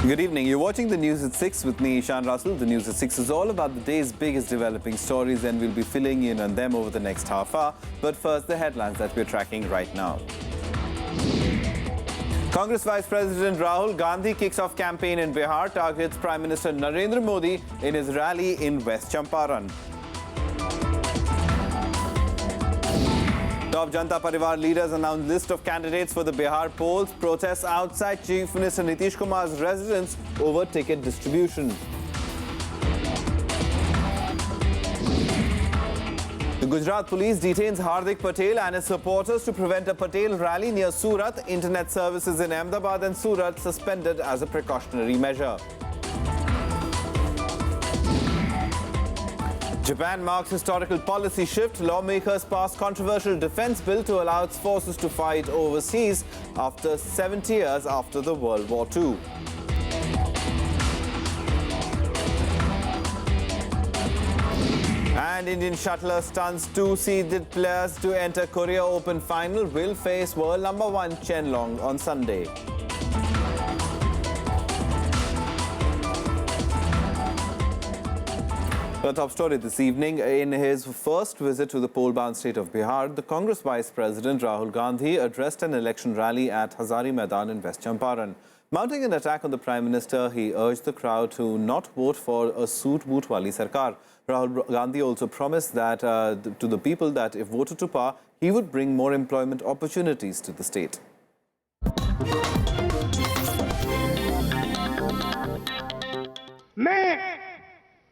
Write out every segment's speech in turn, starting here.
Good evening. You're watching the News at 6 with me, Ishan Russell. The News at 6 is all about the day's biggest developing stories, and we'll be filling in on them over the next half hour. But first, the headlines that we're tracking right now. Congress Vice President Rahul Gandhi kicks off campaign in Bihar, targets Prime Minister Narendra Modi in his rally in West Champaran. Top Janata Parivar leaders announce list of candidates for the Bihar polls. Protests outside Chief Minister Nitish Kumar's residence over ticket distribution. The Gujarat police detains Hardik Patel and his supporters to prevent a Patel rally near Surat. Internet services in Ahmedabad and Surat suspended as a precautionary measure. Japan marks historical policy shift. Lawmakers pass controversial defense bill to allow its forces to fight overseas after 70 years after the World War II. And Indian shuttler stuns two seeded players to enter Korea Open final. Will face world number 1 Chen Long on Sunday. The top story this evening. In his first visit to the poll-bound state of Bihar, the Congress Vice President Rahul Gandhi addressed an election rally at Hazari Maidan in West Champaran. Mounting an attack on the Prime Minister, he urged the crowd to not vote for a suit-boot wali sarkar. Rahul Gandhi also promised that to the people that if voted to power, he would bring more employment opportunities to the state.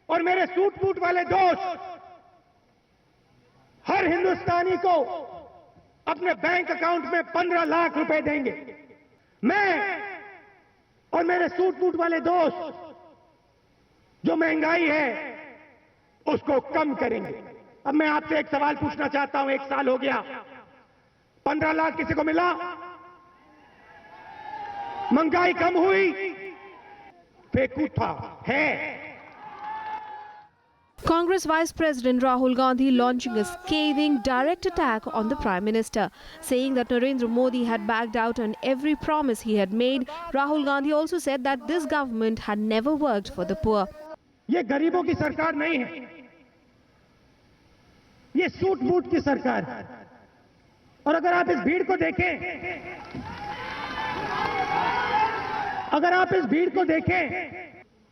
और मेरे suit boot वाले दोस्त हर हिंदुस्तानी को अपने bank account में 15 लाख रुपए देंगे। मैं और मेरे सूट बूट वाले दोस्त जो महंगाई है उसको कम करेंगे। अब मैं आपसे एक सवाल पूछना चाहता हूं, 1 साल हो गया, 15 लाख किसी को मिला? महंगाई कम हुई? फेंकू था है। Congress Vice President Rahul Gandhi launching a scathing direct attack on the Prime Minister, saying that Narendra Modi had backed out on every promise he had made. Rahul Gandhi also said that this government had never worked for the poor. ये गरीबों की सरकार नहीं है, ये suit boot की सरकार है। और अगर आप इस भीड़ को देखें,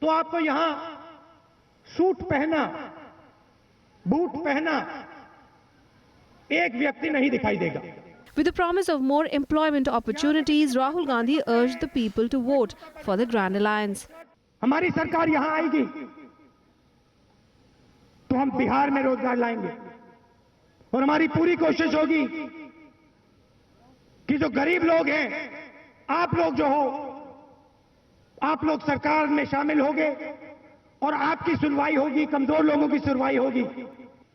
तो आपको यहां सूट पहना, बूट पहना एक व्यक्ति नहीं दिखाई देगा। With the promise of more employment opportunities, Rahul Gandhi urged the people to vote for the Grand Alliance. हमारी सरकार यहां आएगी तो हम बिहार में रोजगार लाएंगे और हमारी पूरी कोशिश होगी कि जो गरीब लोग हैं, आप लोग जो हो, आप लोग सरकार में शामिल होंगे और आपकी सुनवाई होगी, कमजोर लोगों की सुनवाई होगी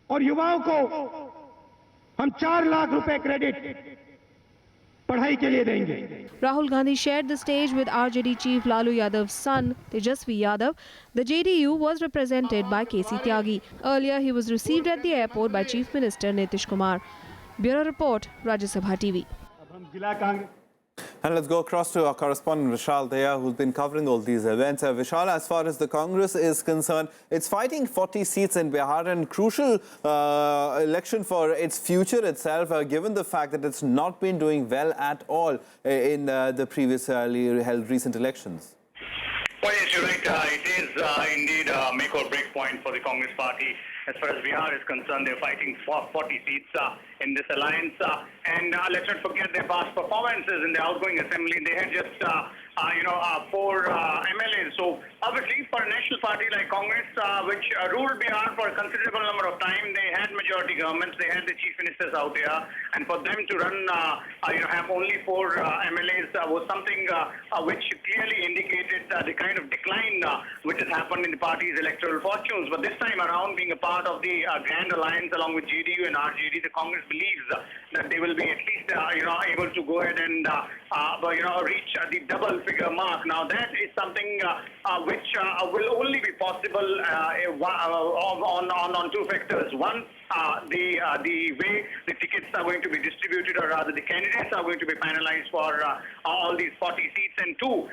और युवाओं को हम 4 लाख रुपए क्रेडिट पढ़ाई के लिए देंगे। Rahul Gandhi shared the stage with RJD chief Lalu Yadav's son, Tejasvi Yadav. The JDU was represented by KC Tyagi. Earlier, he was received at the airport by Chief Minister Nitish Kumar. Bureau Report, Rajya Sabha TV. And let's go across to our correspondent Vishal there, who's been covering all these events. Vishal, as far as the Congress is concerned, it's fighting 40 seats in Bihar, and crucial election for its future itself, given the fact that it's not been doing well at all in the previously held recent elections. Well, yes, you're right. It is indeed a make or break point for the Congress party. As far as Bihar is concerned, they're fighting for 40 seats in this alliance. And let's not forget their past performances in the outgoing assembly. They had just, 4 MLAs. So obviously, for a national party like Congress, which ruled Bihar for a considerable number of time, they had majority governments, they had the chief ministers out there, and for them to run, have only 4 MLAs was something which clearly indicated the kind of decline which has happened in the party's electoral fortunes. But this time around, being a part of the Grand Alliance along with JDU and RJD, the Congress believes that they will be at least, able to go ahead and, reach the double-figure mark. Now, that is something which will only be possible on 2 factors. One, the way the tickets are going to be distributed, or rather the candidates are going to be finalized for all these 40 seats, and two,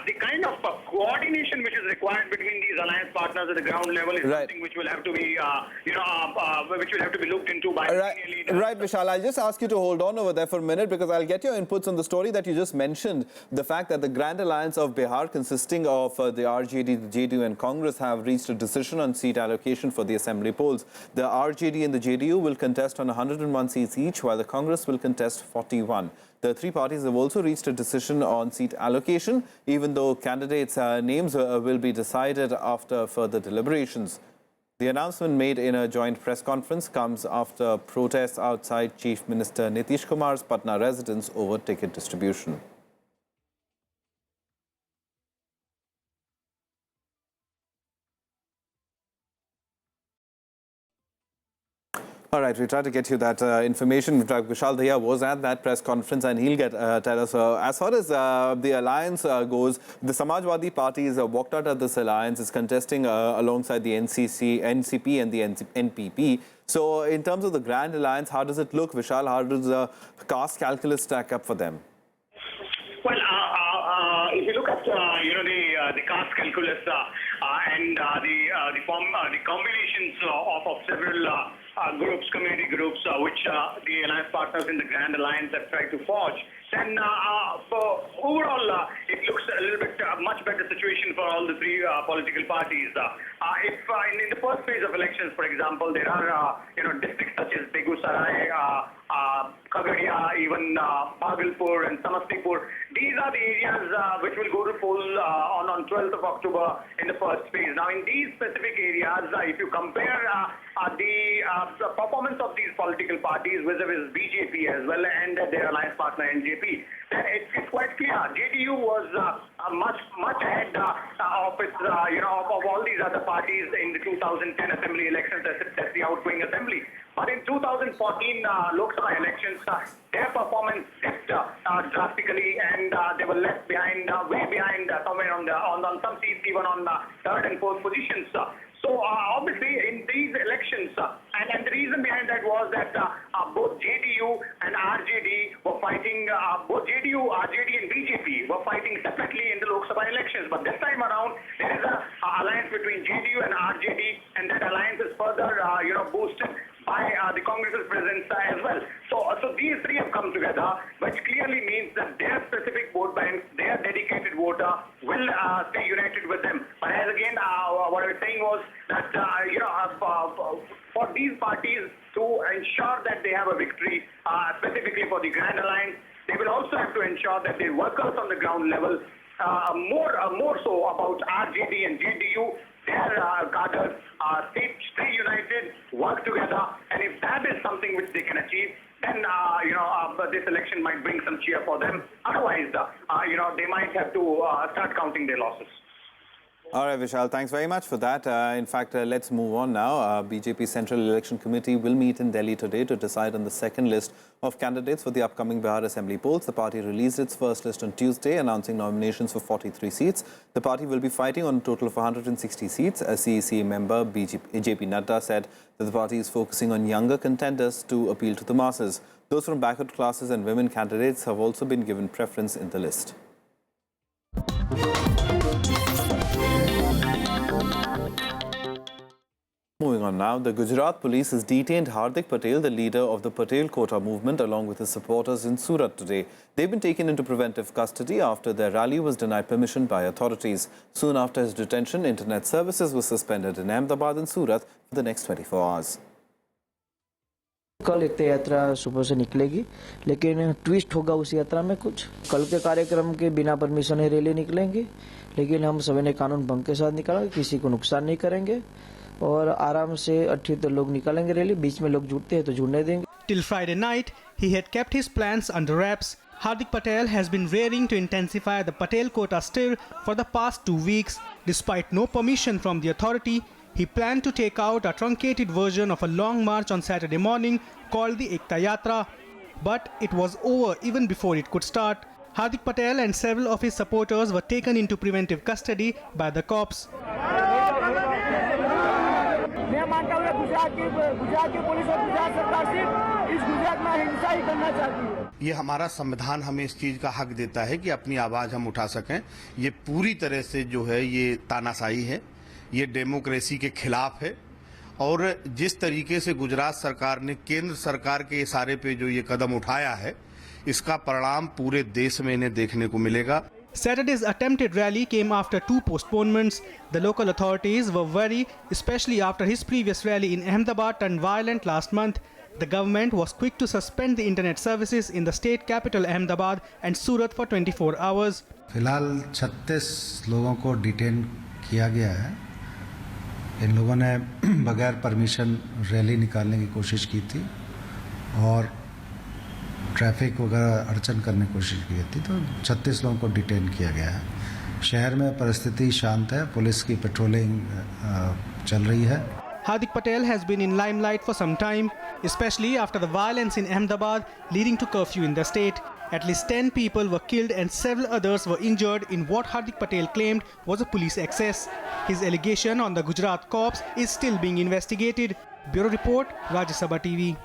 the kind of coordination which is required between these alliance partners at the ground level is something which will have to be, which will have to be looked into by senior leaders. Right, Vishal. I'll just ask you to hold on over there for a minute because I'll get your inputs on the story that you just mentioned. The fact that the Grand Alliance of Bihar, consisting of the RJD, the JDU and Congress, have reached a decision on seat allocation for the assembly polls. The RJD and the JDU will contest on 101 seats each, while the Congress will contest 41. The three parties have also reached a decision on seat allocation, even though candidates' names will be decided after further deliberations. The announcement made in a joint press conference comes after protests outside Chief Minister Nitish Kumar's Patna residence over ticket distribution. All right, we tried to get you that information. Vishal Daya was at that press conference and he'll tell us. As far as the alliance goes, the Samajwadi Party is walked out of this alliance, is contesting alongside the NCP and the NPP. So in terms of the Grand Alliance, how does it look, Vishal? How does the caste calculus stack up for them? Well, if you look at the caste calculus and the combinations of several groups, community groups, which the alliance partners in the Grand Alliance have tried to forge, then overall it looks a little bit much better situation for all the three political parties. If in the first phase of elections, for example, there are districts such as Begusarai, Khagaria, even Bhagalpur and Samastipur. These are the areas which will go to poll on 12th of October in the first phase. Now, in these specific areas, if you compare the performance of these political parties vis-a-vis BJP as well and their alliance partner NJP, then it's quite clear. JDU was much ahead of its, of all these other parties in the 2010 assembly elections. That's the outgoing assembly. But in 2014 Lok Sabha elections, their performance dipped drastically, and they were left behind, way behind, somewhere on some seats, even on third and fourth positions. So obviously in these elections, and the reason behind that was that both JDU and RJD were fighting, both JDU, RJD and BJP were fighting separately in the Lok Sabha elections. But this time around, there is an alliance between JDU and RJD, and that alliance is further, boosted by the Congress's presence as well. So these three have come together, which clearly means that their specific vote banks, their dedicated voter will stay united with them. But as again, what I was saying was that, for these parties to ensure that they have a victory, specifically for the Grand Alliance, they will also have to ensure that their workers on the ground level, more so about RJD and JDU, their cadres stay united, work together, and if that is something which they can achieve, then this election might bring some cheer for them. Otherwise, they might have to start counting their losses. All right, Vishal, thanks very much for that. In fact, let's move on now. BJP Central Election Committee will meet in Delhi today to decide on the second list of candidates for the upcoming Bihar Assembly polls. The party released its first list on Tuesday, announcing nominations for 43 seats. The party will be fighting on a total of 160 seats. A CEC member, JP Nadda, said that the party is focusing on younger contenders to appeal to the masses. Those from backward classes and women candidates have also been given preference in the list. Moving on now, the Gujarat police has detained Hardik Patel, the leader of the Patel quota movement, along with his supporters in Surat today. They've been taken into preventive custody after their rally was denied permission by authorities. Soon after his detention, internet services were suspended in Ahmedabad and Surat for the next 24 hours. कल एक यात्रा सुबह से निकलेगी, लेकिन twist होगा उस यात्रा में कुछ। कल के कार्यक्रम के बिना परमिशन रैली निकलेंगे, लेकिन हम सविनय कानून भंग के साथ निकालेंगे, किसी को नुकसान नहीं करेंगे और आराम से 38 लोग निकालेंगे रैली। बीच में लोग जुटते हैं तो जुड़ने देंगे। Till Friday night, he had kept his plans under wraps. Hardik Patel has been raring to intensify the Patel quota stir for the past 2 weeks. Despite no permission from the authority, he planned to take out a truncated version of a long march on Saturday morning called the Ekta Yatra. But it was over even before it could start. Hardik Patel and several of his supporters were taken into preventive custody by the cops. Gujarat की police और गुजरात सरकार सिर्फ इस गुजरात में हिंसा ही करना चाहती है। ये हमारा संविधान हमें इस चीज का हक देता है कि अपनी आवाज हम उठा सकें। ये पूरी तरह से जो है ये तानाशाही है, ये डेमोक्रेसी के खिलाफ है और जिस तरीके से गुजरात सरकार ने केंद्र सरकार के इशारे पे जो ये कदम उठाया है, इसका परिणाम पूरे देश में इन्हें देखने को मिलेगा। Saturday's attempted rally came after 2 postponements. The local authorities were wary, especially after his previous rally in Ahmedabad turned violent last month. The government was quick to suspend the internet services in the state capital Ahmedabad and Surat for 24 hours. फिलहाल 36 लोगों को detain किया गया है। इन लोगों ने बगैर permission rally निकालने की कोशिश की थी और ट्रैफिक वगैरह अड़चन करने की कोशिश की थी, तो 36 लोगों को डिटेन किया गया है। शहर में परिस्थिति शांत है, पुलिस की पेट्रोलिंग चल रही है। Hardik Patel has been in limelight for some time, especially after the violence in Ahmedabad leading to curfew in the state. At least 10 people were killed and several others were injured in what Hardik Patel claimed was a police excess. His allegation on the Gujarat cops is still being investigated. Bureau Report, Rajya Sabha TV.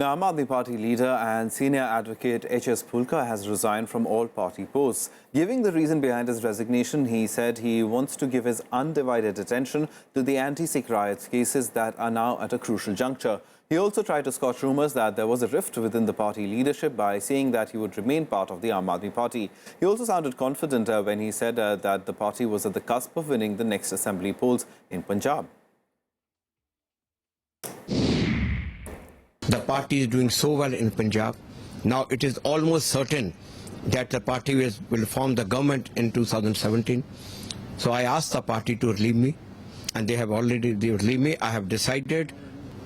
Now, Aam Aadmi Party leader and senior advocate H.S. Phulka has resigned from all party posts. Giving the reason behind his resignation, he said he wants to give his undivided attention to the anti-Sikh riots cases that are now at a crucial juncture. He also tried to squash rumours that there was a rift within the party leadership by saying that he would remain part of the Aam Aadmi Party. He also sounded confident when he said that the party was at the cusp of winning the next assembly polls in Punjab. The party is doing so well in Punjab. Now it is almost certain that the party will form the government in 2017. So I asked the party to relieve me, and they relieved me. I have decided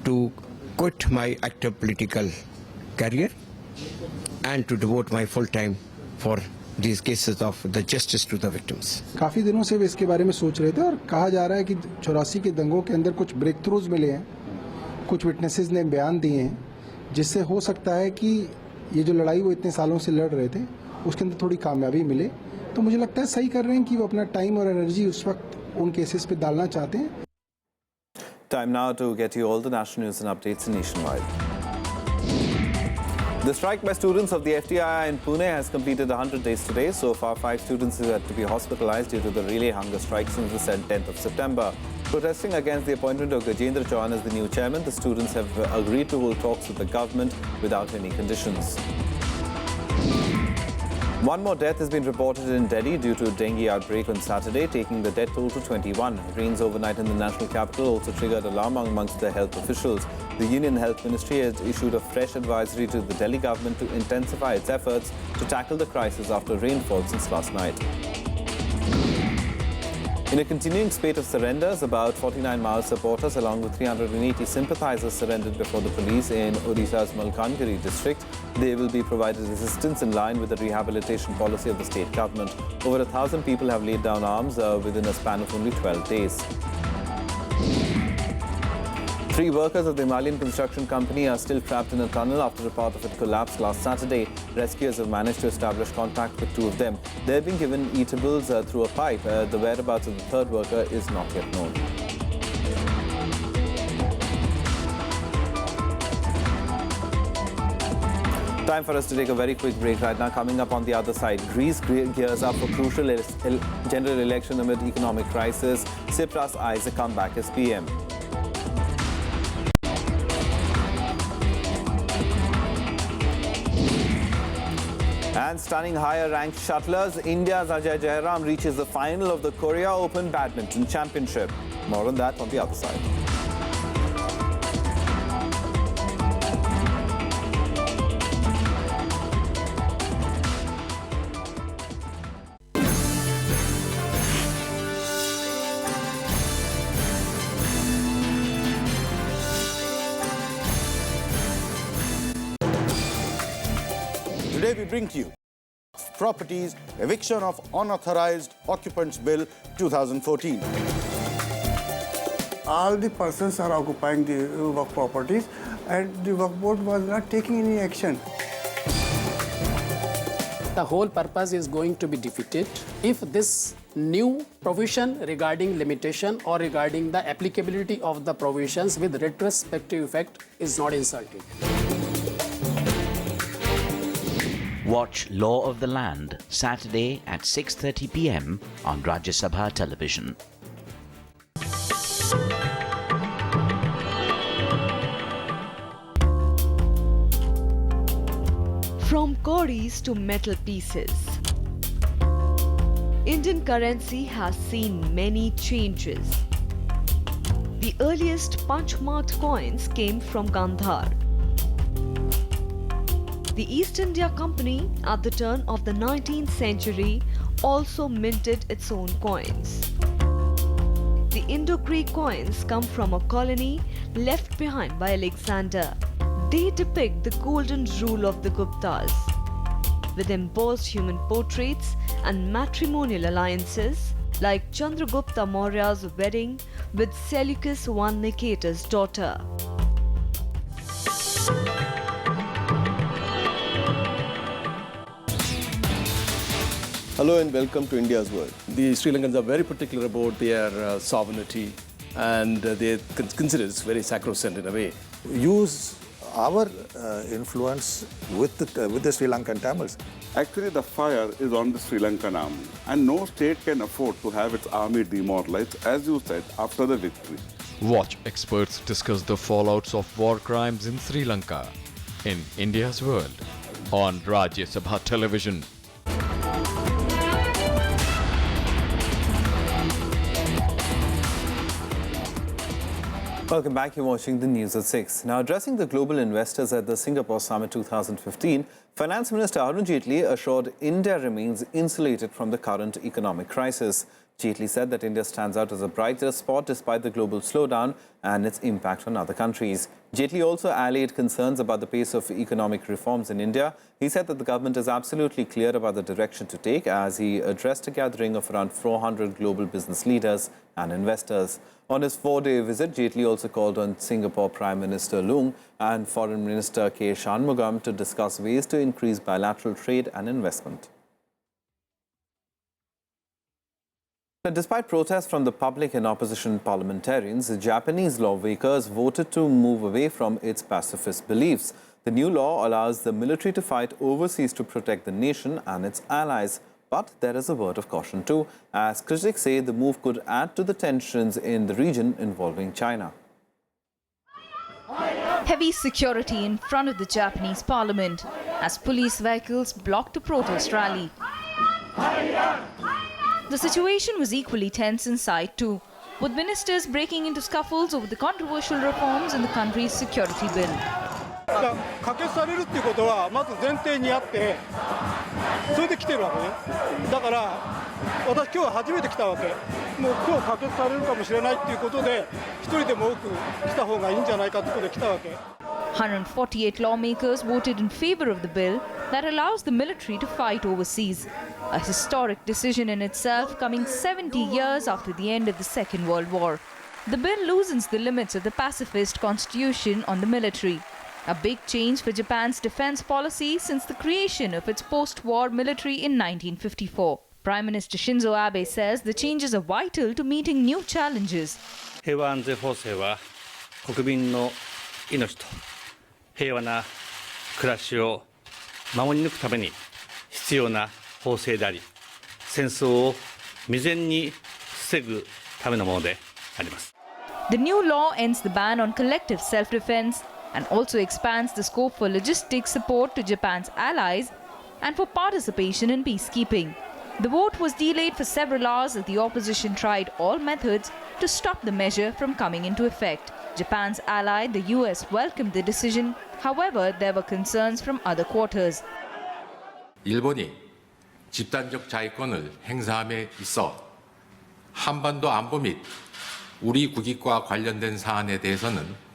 to quit my active political career and to devote my full time for these cases of the justice to the victims. काफी दिनों से वे इसके बारे में सोच रहे थे और कहा जा रहा है कि 84 के दंगों के अंदर कुछ ब्रेक थ्रूज मिले हैं, कुछ विटनेसेस ने बयान दिए हैं, जिससे हो सकता है कि ये जो लड़ाई वो इतने सालों से लड़ रहे थे उसके अंदर थोड़ी कामयाबी मिले। तो मुझे लगता है सही कर रहे हैं कि वो अपना टाइम और एनर्जी उस वक्त उन केसेस पे डालना चाहते हैं। Time now to get you all the national news and updates nationwide. The strike by students of the FTII in Pune has completed 100 days today. So far, 5 students have had to be hospitalized due to the relay hunger strike since the 10th of September. Protesting against the appointment of Gajendra Chauhan as the new chairman, the students have agreed to hold talks with the government without any conditions. One more death has been reported in Delhi due to a dengue outbreak on Saturday, taking the death toll to 21. Rains overnight in the national capital also triggered alarm amongst the health officials. The Union Health Ministry has issued a fresh advisory to the Delhi government to intensify its efforts to tackle the crisis after rainfall since last night. In a continuing spate of surrenders, about 49 Mao supporters along with 380 sympathizers surrendered before the police in Odisha's Malkangiri district. They will be provided assistance in line with the rehabilitation policy of the state government. Over 1,000 people have laid down arms within a span of only 12 days. 3 workers of the Himalayan construction company are still trapped in a tunnel after a part of it collapsed last Saturday. Rescuers have managed to establish contact with 2 of them. They have been given eatables through a pipe. The whereabouts of the 3rd worker is not yet known. Time for us to take a very quick break right now. Coming up on the other side, Greece gears up for crucial general election amid economic crisis. Tsipras eyes a comeback as PM. And stunning higher-ranked shuttlers, India's Ajay Jairam reaches the final of the Korea Open Badminton Championship. More on that on the other side. Today we bring to you Properties Eviction of Unauthorized Occupants Bill 2014. All the persons are occupying the work properties and the work board was not taking any action. The whole purpose is going to be defeated if this new provision regarding limitation or regarding the applicability of the provisions with retrospective effect is not inserted. Watch Law of the Land Saturday at 6:30 p.m. on Rajya Sabha television. From cowries to metal pieces, Indian currency has seen many changes. The earliest punch-marked coins came from Gandhar. The East India Company at the turn of the 19th century also minted its own coins. The Indo-Greek coins come from a colony left behind by Alexander. They depict the golden rule of the Guptas, with embossed human portraits and matrimonial alliances like Chandragupta Maurya's wedding with Seleucus I Nicetor's daughter. Hello and welcome to India's World. The Sri Lankans are very particular about their sovereignty, and they consider it very sacrosanct in a way. Use our influence with the Sri Lankan Tamils. Actually, the fire is on the Sri Lankan army, and no state can afford to have its army demoralized, as you said, after the victory. Watch experts discuss the fallouts of war crimes in Sri Lanka in India's World on Rajya Sabha television. Welcome back. You're watching the news at 6. Now, addressing the global investors at the Singapore Summit 2015, Finance Minister Arun Jaitley assured India remains insulated from the current economic crisis. Jaitley said that India stands out as a brighter spot despite the global slowdown and its impact on other countries. Jaitley also allayed concerns about the pace of economic reforms in India. He said that the government is absolutely clear about the direction to take as he addressed a gathering of around 400 global business leaders and investors. On his 4-day visit, Jaitley also called on Singapore Prime Minister Leung and Foreign Minister K. Shanmugam to discuss ways to increase bilateral trade and investment. Despite protests from the public and opposition parliamentarians, the Japanese lawmakers voted to move away from its pacifist beliefs. The new law allows the military to fight overseas to protect the nation and its allies. But there is a word of caution too, as critics say the move could add to the tensions in the region involving China. Heavy security in front of the Japanese parliament as police vehicles blocked a protest rally. The situation was equally tense inside too, with ministers breaking into scuffles over the controversial reforms in the country's security bill. 可決されるっていうことはまず前提にあって、それで来てるわけね。だから私今日初めて来たわけ。もう今日可決されるかもしれないっていうことで、一人でも多く来た方がいいんじゃないかってことで来たわけ。148 lawmakers voted in favor of the bill that allows the military to fight overseas. A historic decision in itself, coming 70 years after the end of the Second World War. The bill loosens the limits of the pacifist constitution on the military. A big change for Japan's defense policy since the creation of its post-war military in 1954. Prime Minister Shinzo Abe says the changes are vital to meeting new challenges. 平和安全法制は国民の命と平和な暮らしを守り抜くために必要な法制であり、戦争を未然に防ぐためのものであります。The new law ends the ban on collective self-defense and also expands the scope for logistics support to Japan's allies and for participation in peacekeeping. The vote was delayed for several hours as the opposition tried all methods to stop the measure from coming into effect. Japan's ally, the US, welcomed the decision. However, there were concerns from other quarters. 일본이 집단적 자위권을 행사함에 있어 한반도 안보 및 우리 국익과 관련된 사안에 대해서는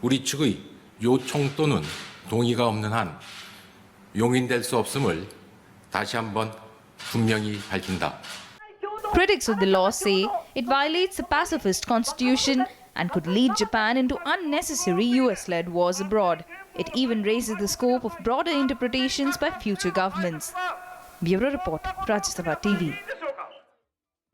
우리 측의 요청 또는 동의가 없는 한 용인될 수 없음을 다시 한번 분명히 밝힌다. Critics of the law say it violates the pacifist constitution and could lead Japan into unnecessary US-led wars abroad. It even raises the scope of broader interpretations by future governments. Bureau Report, Rajya Sabha TV.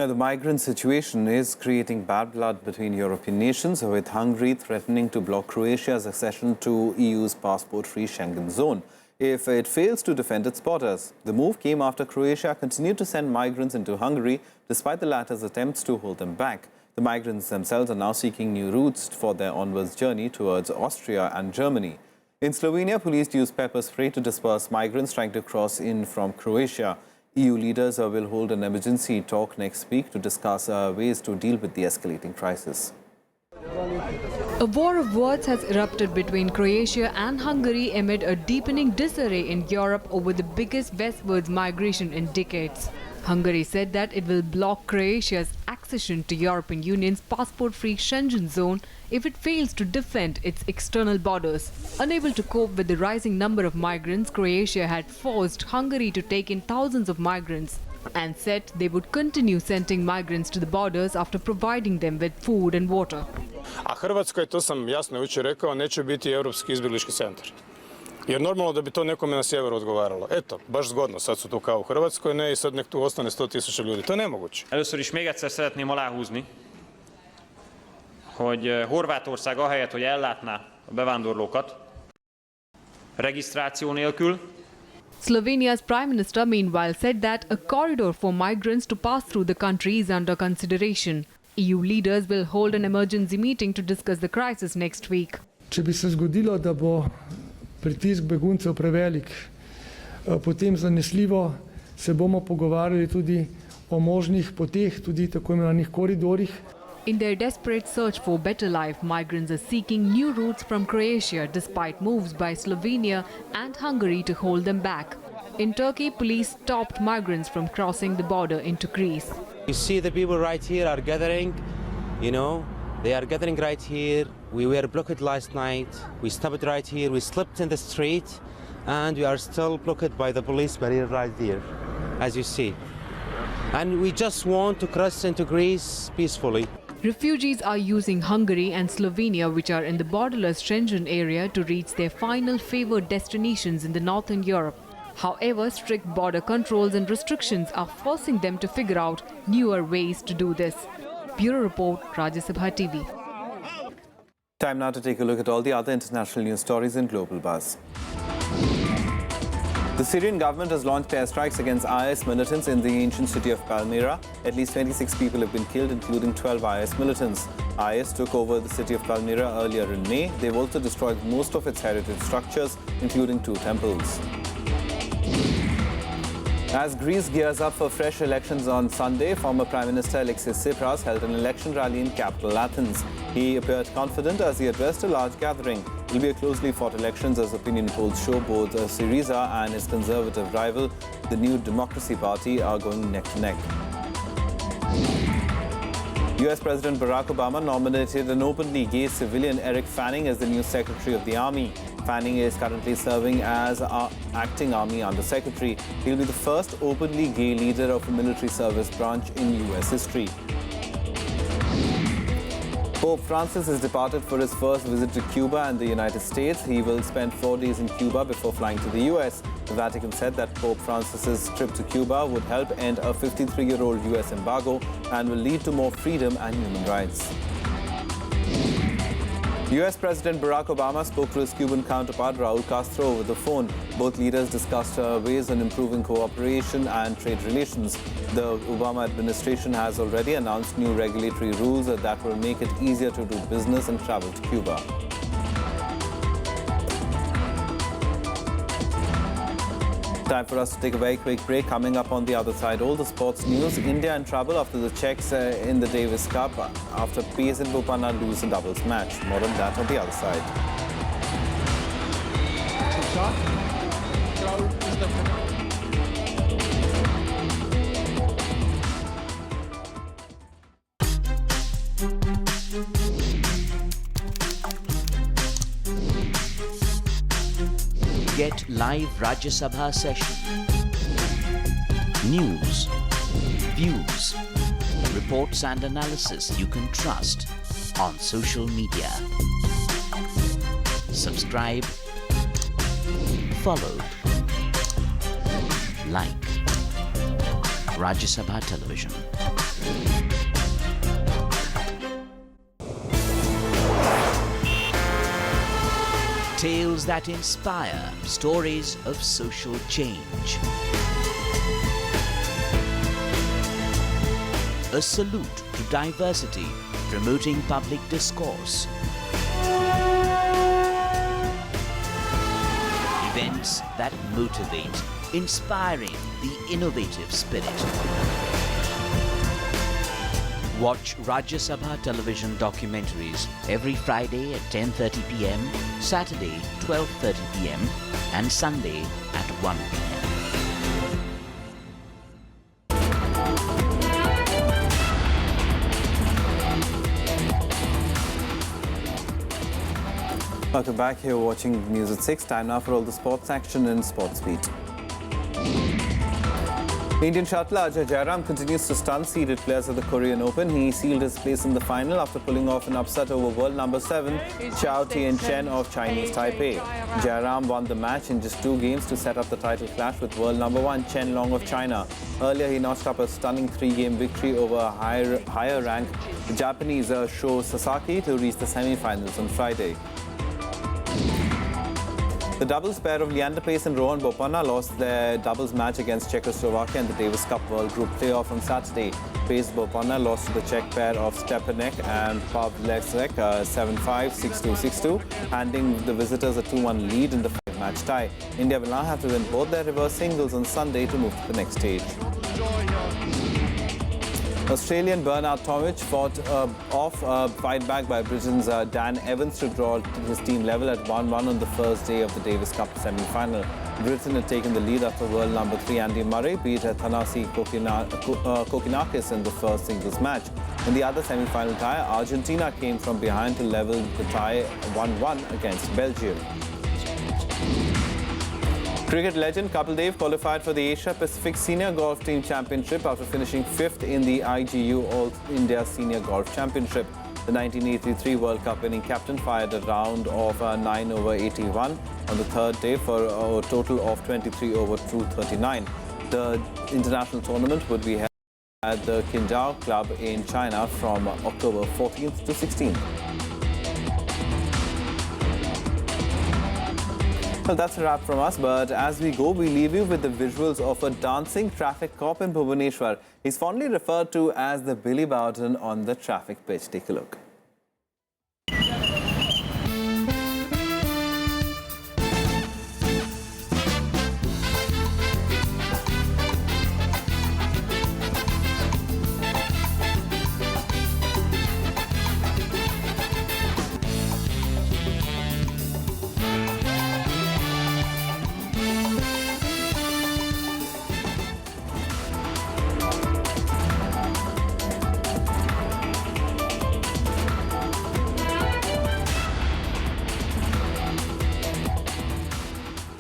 Now, the migrant situation is creating bad blood between European nations, with Hungary threatening to block Croatia's accession to EU's passport-free Schengen zone if it fails to defend its borders. The move came after Croatia continued to send migrants into Hungary, despite the latter's attempts to hold them back. The migrants themselves are now seeking new routes for their onwards journey towards Austria and Germany. In Slovenia, police used pepper spray to disperse migrants trying to cross in from Croatia. EU leaders will hold an emergency talk next week to discuss ways to deal with the escalating crisis. A war of words has erupted between Croatia and Hungary amid a deepening disarray in Europe over the biggest westwards migration in decades. Hungary said that it will block Croatia's accession to European Union's passport-free Schengen zone if it fails to defend its external borders. Unable to cope with the rising number of migrants, Croatia had forced Hungary to take in thousands of migrants and said they would continue sending migrants to the borders after providing them with food and water. A Hrvatskoj, to sam jasno jučer rekao, neće biti europski izbjeglički centar. Jer normalno da bi to nekome na sjeveru odgovaralo. Eto, baš zgodno, sad su tu kao u Hrvatskoj, ne, i sad nek tu ostane 100.000 ljudi. To je nemoguće. Először is még egyszer szeretném aláhúzni, hogy Horvátország ahelyett, hogy ellátná a bevándorlókat regisztráció nélkül. Slovenia's Prime Minister meanwhile said that a corridor for migrants to pass through the country is under consideration. EU leaders will hold an emergency meeting to discuss the crisis next week. Če bi se zgodilo, da bo pritisk beguncev prevelik, potem zanesljivo se bomo pogovarjali tudi o možnih poteh, tudi tako imenovanih koridorjih. In their desperate search for better life, migrants are seeking new routes from Croatia despite moves by Slovenia and Hungary to hold them back. In Turkey, police stopped migrants from crossing the border into Greece. You see the people right here are gathering, they are gathering right here. We were blocked last night. We stopped right here. We slept in the street and we are still blocked by the police barrier right there, as you see. And we just want to cross into Greece peacefully. Refugees are using Hungary and Slovenia, which are in the borderless Schengen area, to reach their final favoured destinations in the northern Europe. However, strict border controls and restrictions are forcing them to figure out newer ways to do this. Bureau Report, Rajya Sabha TV. Time now to take a look at all the other international news stories in Global Buzz. The Syrian government has launched airstrikes against IS militants in the ancient city of Palmyra. At least 26 people have been killed, including 12 IS militants. IS took over the city of Palmyra earlier in May. They've also destroyed most of its heritage structures, including 2 temples. As Greece gears up for fresh elections on Sunday, former Prime Minister Alexis Tsipras held an election rally in capital Athens. He appeared confident as he addressed a large gathering. It will be a closely fought elections as opinion polls show both Syriza and his conservative rival, the New Democracy Party, are going neck to neck. US President Barack Obama nominated an openly gay civilian, Eric Fanning, as the new Secretary of the Army. Fanning is currently serving as acting Army Undersecretary. He'll be the first openly gay leader of a military service branch in US history. Pope Francis has departed for his first visit to Cuba and the United States. He will spend 4 days in Cuba before flying to the US. The Vatican said that Pope Francis's trip to Cuba would help end a 53-year-old US embargo and will lead to more freedom and human rights. US President Barack Obama spoke to his Cuban counterpart Raul Castro over the phone. Both leaders discussed ways on improving cooperation and trade relations. The Obama administration has already announced new regulatory rules that will make it easier to do business and travel to Cuba. Time for us to take a very quick break. Coming up on the other side, all the sports news. India in trouble after the Czechs in the Davis Cup after Pace and Bopana lose a doubles match. More on that on the other side. Get live Rajya Sabha session. News, views, reports and analysis you can trust on social media. Subscribe, follow, like Rajya Sabha Television. Tales that inspire, stories of social change. A salute to diversity, promoting public discourse. Events that motivate, inspiring the innovative spirit. Watch Rajya Sabha television documentaries every Friday at 10:30 p.m, Saturday 12:30 p.m, and Sunday at 1 p.m. Welcome back. Here watching News at 6. Time now for all the sports action in Sports Beat. Indian shuttler Ajay Jairam continues to stun seeded players at the Korean Open. He sealed his place in the final after pulling off an upset over world number 7 Chao Tien-chen of Chinese Taipei. Jairam won the match in just 2 games to set up the title clash with world number 1 Chen Long of China. Earlier, he notched up a stunning 3-game victory over higher ranked Japanese Sho Sasaki to reach the semi-finals on Friday. The doubles pair of Leander Paes and Rohan Bopanna lost their doubles match against Czechoslovakia in the Davis Cup World Group Playoff on Saturday. Paes-Bopanna lost to the Czech pair of Stepanek and Pavleček 7-5, 6-2, 6-2, handing the visitors a 2-1 lead in the 5-match tie. India will now have to win both their reverse singles on Sunday to move to the next stage. Australian Bernard Tomic fought off a fight back by Britain's Dan Evans to draw his team level at 1-1 on the first day of the Davis Cup semi-final. Britain had taken the lead after world number 3 Andy Murray beat Thanasi Kokinakis in the first singles match. In the other semi-final tie, Argentina came from behind to level the tie 1-1 against Belgium. Cricket legend Kapil Dev qualified for the Asia Pacific Senior Golf Team Championship after finishing 5th in the IGU All India Senior Golf Championship. The 1983 World Cup winning captain fired a round of 9 over 81 on the third day for a total of 23 over 239. The international tournament would be held at the Qingdao Club in China from October 14th to 16th. Well, that's a wrap from us, but as we go, we leave you with the visuals of a dancing traffic cop in Bhubaneswar. He's fondly referred to as the Billy Bowden on the traffic pitch. Take a look.